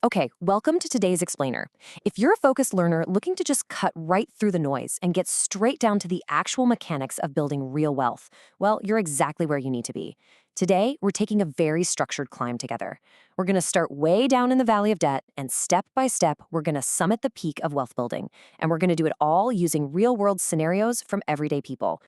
Okay, welcome to today's explainer. If you're a focused learner looking to just cut right through the noise and get straight down to the actual mechanics of building real wealth, well, you're exactly where you need to be. Today, we're taking a very structured climb together. We're going to start way down in the valley of debt, and step by step, we're going to summit the peak of wealth building. And we're going to do it all using real world scenarios from everyday people.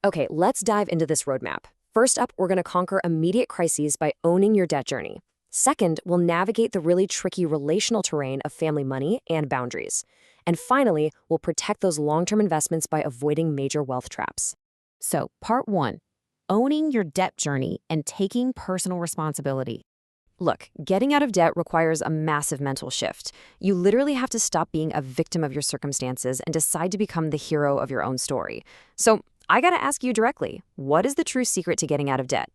Okay, let's dive into this roadmap. First up, we're going to conquer immediate crises by owning your debt journey. Second, we'll navigate the really tricky relational terrain of family money and boundaries. And finally, we'll protect those long-term investments by avoiding major wealth traps. So, part one, owning your debt journey and taking personal responsibility. Look, getting out of debt requires a massive mental shift. You literally have to stop being a victim of your circumstances and decide to become the hero of your own story. So, I gotta ask you directly, what is the true secret to getting out of debt?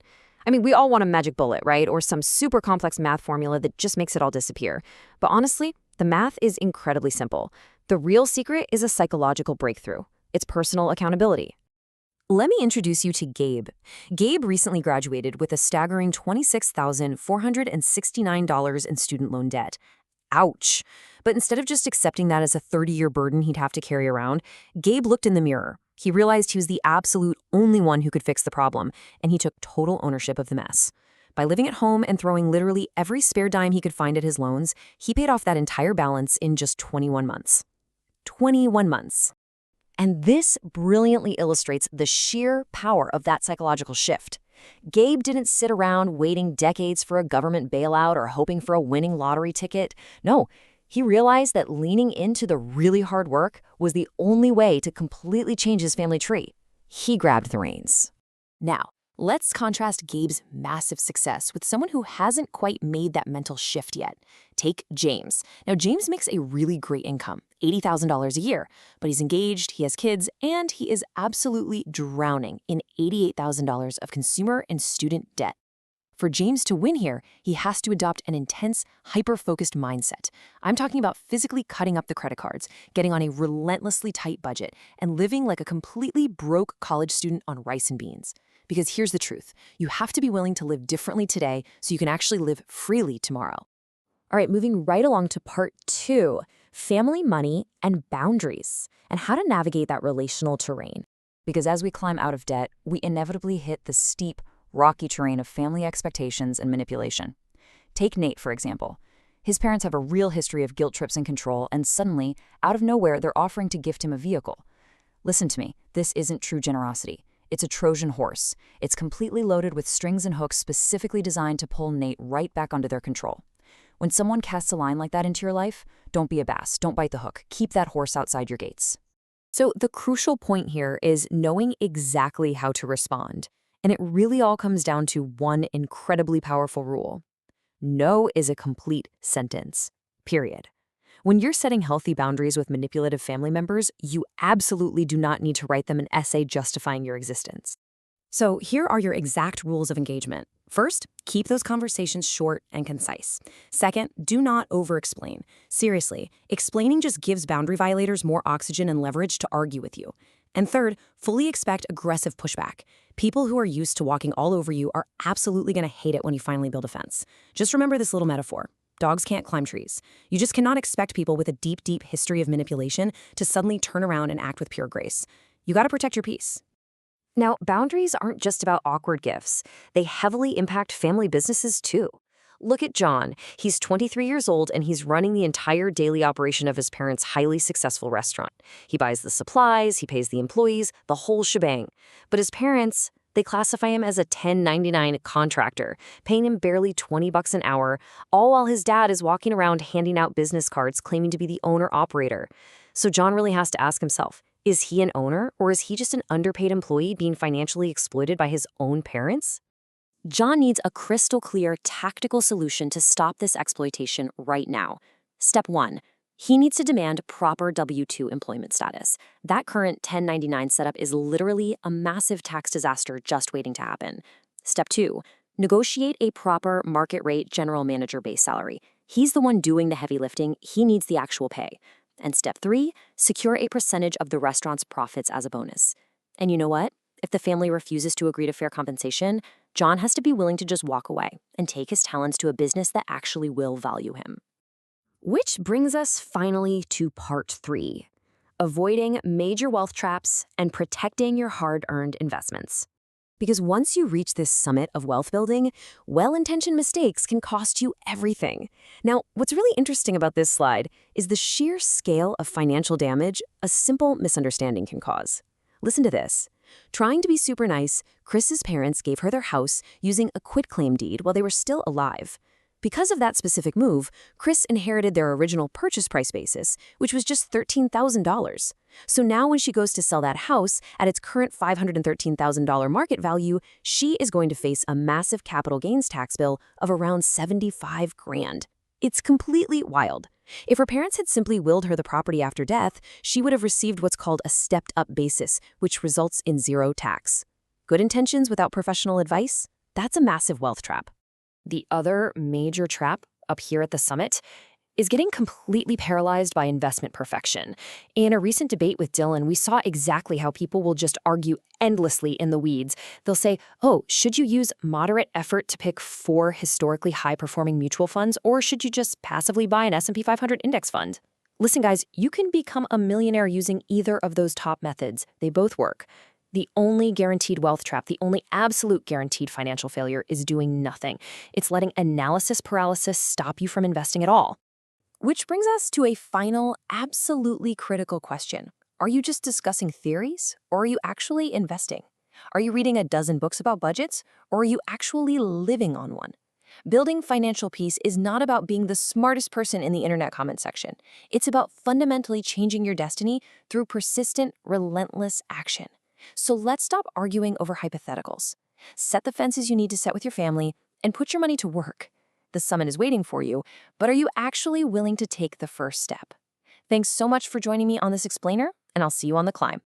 I mean, we all want a magic bullet, right? Or some super complex math formula that just makes it all disappear. But honestly, the math is incredibly simple. The real secret is a psychological breakthrough. It's personal accountability. Let me introduce you to Gabe. Gabe recently graduated with a staggering $26,469 in student loan debt. Ouch. But instead of just accepting that as a 30-year burden he'd have to carry around, Gabe looked in the mirror. He realized he was the absolute only one who could fix the problem, and he took total ownership of the mess. By living at home and throwing literally every spare dime he could find at his loans, he paid off that entire balance in just 21 months. 21 months. And this brilliantly illustrates the sheer power of that psychological shift. Gabe didn't sit around waiting decades for a government bailout or hoping for a winning lottery ticket. No, he realized that leaning into the really hard work was the only way to completely change his family tree. He grabbed the reins. Now, let's contrast Gabe's massive success with someone who hasn't quite made that mental shift yet. Take James. Now, James makes a really great income, $80,000 a year, but he's engaged, he has kids, and he is absolutely drowning in $88,000 of consumer and student debt. For James to win here, he has to adopt an intense, hyper-focused mindset. I'm talking about physically cutting up the credit cards, getting on a relentlessly tight budget, and living like a completely broke college student on rice and beans. Because here's the truth. You have to be willing to live differently today so you can actually live freely tomorrow. All right, moving right along to part two, family money and boundaries, and how to navigate that relational terrain. Because as we climb out of debt, we inevitably hit the steep, rocky terrain of family expectations and manipulation. Take Nate, for example. His parents have a real history of guilt trips and control, and suddenly, out of nowhere, they're offering to gift him a vehicle. Listen to me, this isn't true generosity. It's a Trojan horse. It's completely loaded with strings and hooks specifically designed to pull Nate right back under their control. When someone casts a line like that into your life, don't be a bass, don't bite the hook. Keep that horse outside your gates. So the crucial point here is knowing exactly how to respond. And it really all comes down to one incredibly powerful rule. No is a complete sentence, period. When you're setting healthy boundaries with manipulative family members, you absolutely do not need to write them an essay justifying your existence. So here are your exact rules of engagement. First, keep those conversations short and concise. Second, do not over-explain. Seriously, explaining just gives boundary violators more oxygen and leverage to argue with you. And third, fully expect aggressive pushback. People who are used to walking all over you are absolutely going to hate it when you finally build a fence. Just remember this little metaphor. Dogs can't climb trees. You just cannot expect people with a deep, deep history of manipulation to suddenly turn around and act with pure grace. You got to protect your peace. Now, boundaries aren't just about awkward gifts. They heavily impact family businesses too. Look at John. He's 23 years old and he's running the entire daily operation of his parents' highly successful restaurant. He buys the supplies, he pays the employees, the whole shebang. But his parents, they classify him as a 1099 contractor, paying him barely $20 an hour, all while his dad is walking around handing out business cards claiming to be the owner-operator. So John really has to ask himself, is he an owner or is he just an underpaid employee being financially exploited by his own parents? John needs a crystal clear, tactical solution to stop this exploitation right now. Step 1. He needs to demand proper W-2 employment status. That current 1099 setup is literally a massive tax disaster just waiting to happen. Step 2. Negotiate a proper market rate general manager base salary. He's the one doing the heavy lifting. He needs the actual pay. And step 3, secure a percentage of the restaurant's profits as a bonus. And you know what? If the family refuses to agree to fair compensation, John has to be willing to just walk away and take his talents to a business that actually will value him. Which brings us finally to part 3, avoiding major wealth traps and protecting your hard-earned investments. Because once you reach this summit of wealth building, well-intentioned mistakes can cost you everything. Now, what's really interesting about this slide is the sheer scale of financial damage a simple misunderstanding can cause. Listen to this. Trying to be super nice, Chris's parents gave her their house using a quitclaim deed while they were still alive. Because of that specific move, Chris inherited their original purchase price basis, which was just $13,000. So now when she goes to sell that house at its current $513,000 market value, she is going to face a massive capital gains tax bill of around $75,000. It's completely wild. If her parents had simply willed her the property after death, she would have received what's called a stepped-up basis, which results in zero tax. Good intentions without professional advice? That's a massive wealth trap. The other major trap up here at the summit is getting completely paralyzed by investment perfection. In a recent debate with Dylan, we saw exactly how people will just argue endlessly in the weeds. They'll say, oh, should you use moderate effort to pick 4 historically high-performing mutual funds, or should you just passively buy an S&P 500 index fund? Listen, guys, you can become a millionaire using either of those top methods. They both work. The only guaranteed wealth trap, the only absolute guaranteed financial failure is doing nothing. It's letting analysis paralysis stop you from investing at all. Which brings us to a final, absolutely critical question. Are you just discussing theories, or are you actually investing? Are you reading a dozen books about budgets, or are you actually living on one? Building financial peace is not about being the smartest person in the internet comment section. It's about fundamentally changing your destiny through persistent, relentless action. So let's stop arguing over hypotheticals. Set the fences you need to set with your family and put your money to work. The summit is waiting for you, but are you actually willing to take the first step? Thanks so much for joining me on this explainer, and I'll see you on the climb.